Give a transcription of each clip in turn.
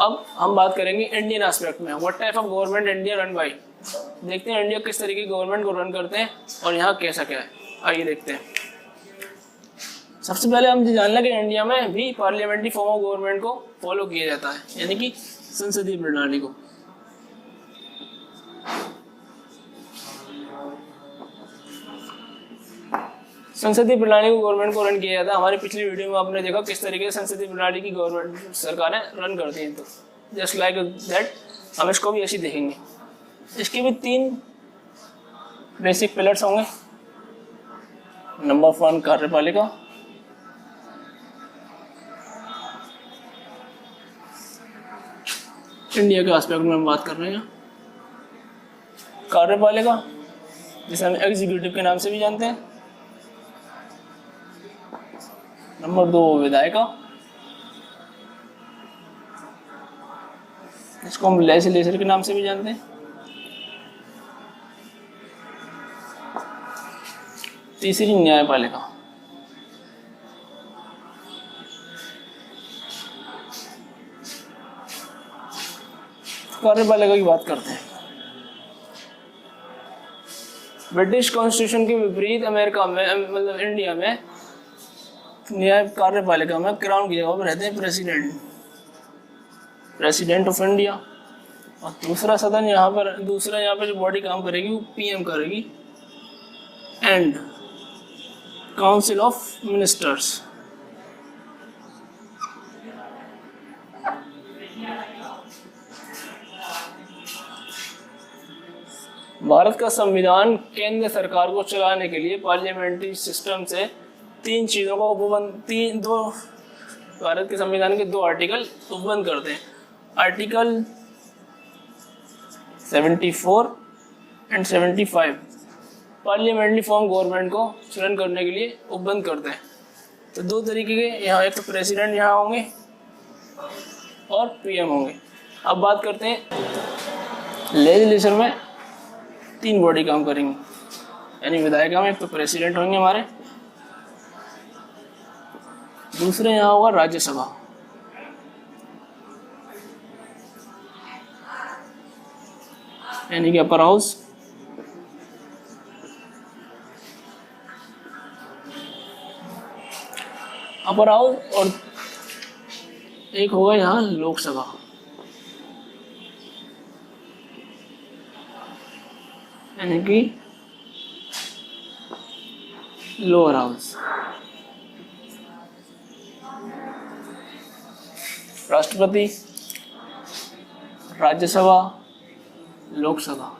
अब हम बात करेंगे इंडियन एस्पेक्ट में, what type of government India run by. देखते हैं इंडिया किस तरीके की गवर्नमेंट को रन करते हैं और यहाँ कैसा क्या है, आइए देखते हैं। सबसे पहले हम जान लें कि इंडिया में भी पार्लियामेंट्री फॉर्म ऑफ गवर्नमेंट को फॉलो किया जाता है, यानी कि संसदीय प्रणाली को। संसदीय प्रणाली को गवर्नमेंट को रन किया जाता है। हमारी पिछली वीडियो में आपने देखा किस तरीके से संसदीय प्रणाली की गवर्नमेंट सरकारें रन करती हैं, तो जस्ट लाइक दैट हम इसको भी ऐसे देखेंगे। इसके भी 3 बेसिक पिलर्स होंगे। नंबर 1 कार्यपालिका, इंडिया के एस्पेक्ट में हम बात कर रहे हैं। कार्यपालिका जिसे हम एग्जीक्यूटिव के नाम से भी जानते हैं। नंबर 2 विधायिका, इसको हम लेजिस्लेचर के नाम से भी जानते हैं। तीसरी न्यायपालिका। कार्यपालिका की बात करते हैं। ब्रिटिश कॉन्स्टिट्यूशन के विपरीत अमेरिका में, मतलब इंडिया में, न्याय कार्यपालिका में क्राउन की जगह पर रहते हैं प्रेसिडेंट ऑफ इंडिया। और दूसरा सदन यहाँ पर, दूसरा यहाँ पर जो बॉडी काम करेगी वो पीएम करेगी, and council of ministers. Bharat का संविधान केंद्र सरकार को चलाने के लिए पार्लियामेंट्री सिस्टम से 3 चीज़ों का उपबंध, भारत के संविधान के 2 आर्टिकल उपबंध करते हैं। Article 74 and 75 parliamentary form government को चलन करने के लिए उपबंध करते हैं। तो 2 तरीके के यहाँ, एक तो प्रेसिडेंट यहाँ होंगे और पीएम होंगे। अब बात करते हैं लेजिस्लेचर में 3 बॉडी काम करेंगी, यानी विधायिका में एक तो प्रेसिडेंट होंगे हमारे, दूसरे यहाँ होगा राज्यसभा, यानी कि अपर हाउस, और एक होगा यहाँ लोकसभा, यानी कि लोअर हाउस। राष्ट्रपति, राज्यसभा, लोकसभा।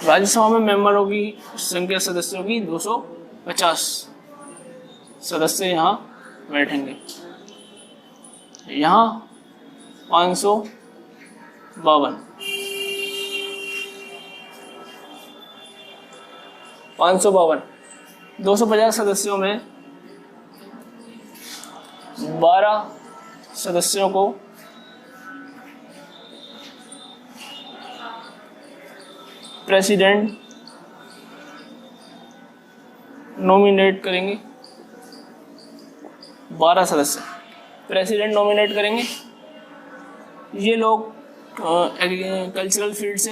राज्यसभा में मेंबरों की संख्या, सदस्यों की 250 सदस्य यहाँ बैठेंगे। यहाँ 552 250 सदस्यों में 12 सदस्यों को प्रेसिडेंट नॉमिनेट करेंगे। 12 सदस्य प्रेसिडेंट नॉमिनेट करेंगे। ये लोग कल्चरल फील्ड से,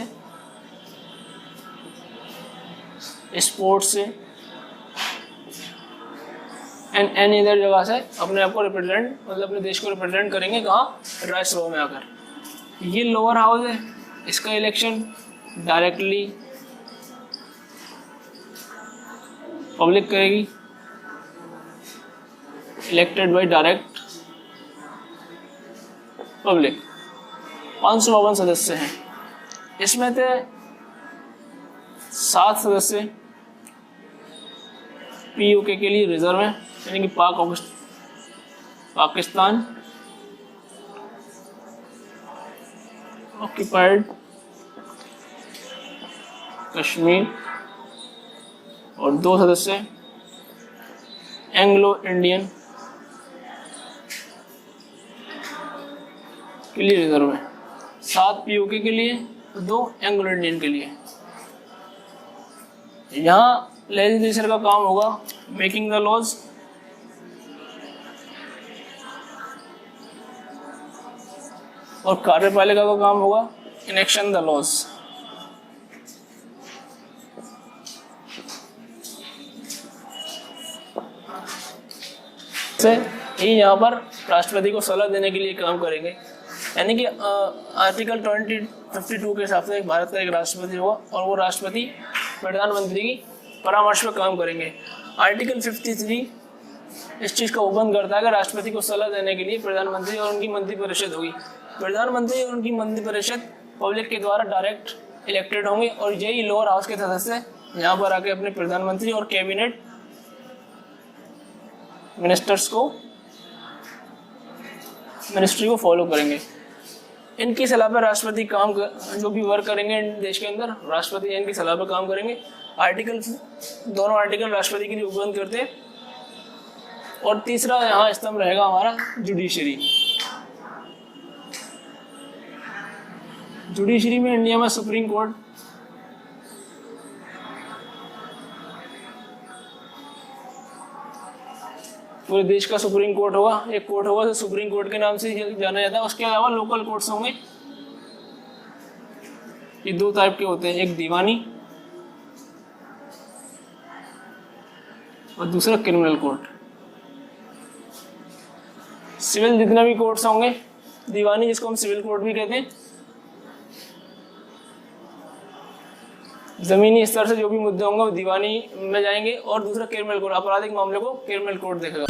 स्पोर्ट्स से एंड एनी अदर जगह से अपने आप को रिप्रेजेंट, मतलब अपने देश को रिप्रेजेंट करेंगे। कहाँ? राज्यसभा में आकर। ये लोअर हाउस है, इसका इलेक्शन डायरेक्टली पब्लिक करेगी, इलेक्टेड बाय डायरेक्ट पब्लिक। 552 सदस्य हैं, इसमें से 7 सदस्य पीओके के लिए रिजर्व है, यानी कि पाकिस्तान, ऑक्युपाइड कश्मीर, और 2 सदस्य एंग्लो इंडियन के लिए रिजर्व है। 7 पीओके के लिए, 2 एंग्लो इंडियन के लिए। यहाँ लेजिस्लेचर का काम होगा मेकिंग द लॉज, और कार्यपालिका का काम होगा इनेक्शन द लॉज। ये यहाँ पर राष्ट्रपति को सलाह देने के लिए काम करेंगे, यानी कि आर्टिकल 52 के हिसाब से भारत का एक राष्ट्रपति होगा और वो राष्ट्रपति प्रधानमंत्री की परामर्श में काम करेंगे। आर्टिकल 53 इस चीज़ का उपबंध करता है कि राष्ट्रपति को सलाह देने के लिए प्रधानमंत्री और उनकी मंत्रिपरिषद होगी। प्रधानमंत्री और उनकी मंत्रिपरिषद पब्लिक के द्वारा डायरेक्ट इलेक्टेड होंगे और यही लोअर हाउस के सदस्य यहाँ पर आके अपने प्रधानमंत्री और कैबिनेट मिनिस्ट्री को फॉलो करेंगे। इनकी सलाह पर राष्ट्रपति काम जो भी वर्क करेंगे देश के अंदर, राष्ट्रपति इनकी सलाह पर काम करेंगे। दोनों आर्टिकल राष्ट्रपति के लिए उपबंध करते हैं। और तीसरा यहाँ स्तंभ रहेगा हमारा जुडिशरी। जुडिशरी में इंडिया में सुप्रीम कोर्ट, पूरे देश का सुप्रीम कोर्ट होगा। एक कोर्ट होगा जो सुप्रीम कोर्ट के नाम से जाना जाता है। उसके अलावा लोकल कोर्ट्स होंगे। ये दो टाइप के होते हैं, एक दीवानी और दूसरा क्रिमिनल कोर्ट। सिविल जितने भी कोर्ट्स होंगे, दीवानी जिसको हम सिविल कोर्ट भी कहते हैं, जमीनी स्तर से जो भी मुद्दे होंगे वो दीवानी में जाएंगे, और दूसरा क्रिमिनल कोर्ट, आपराधिक मामले को क्रिमिनल कोर्ट देखेगा।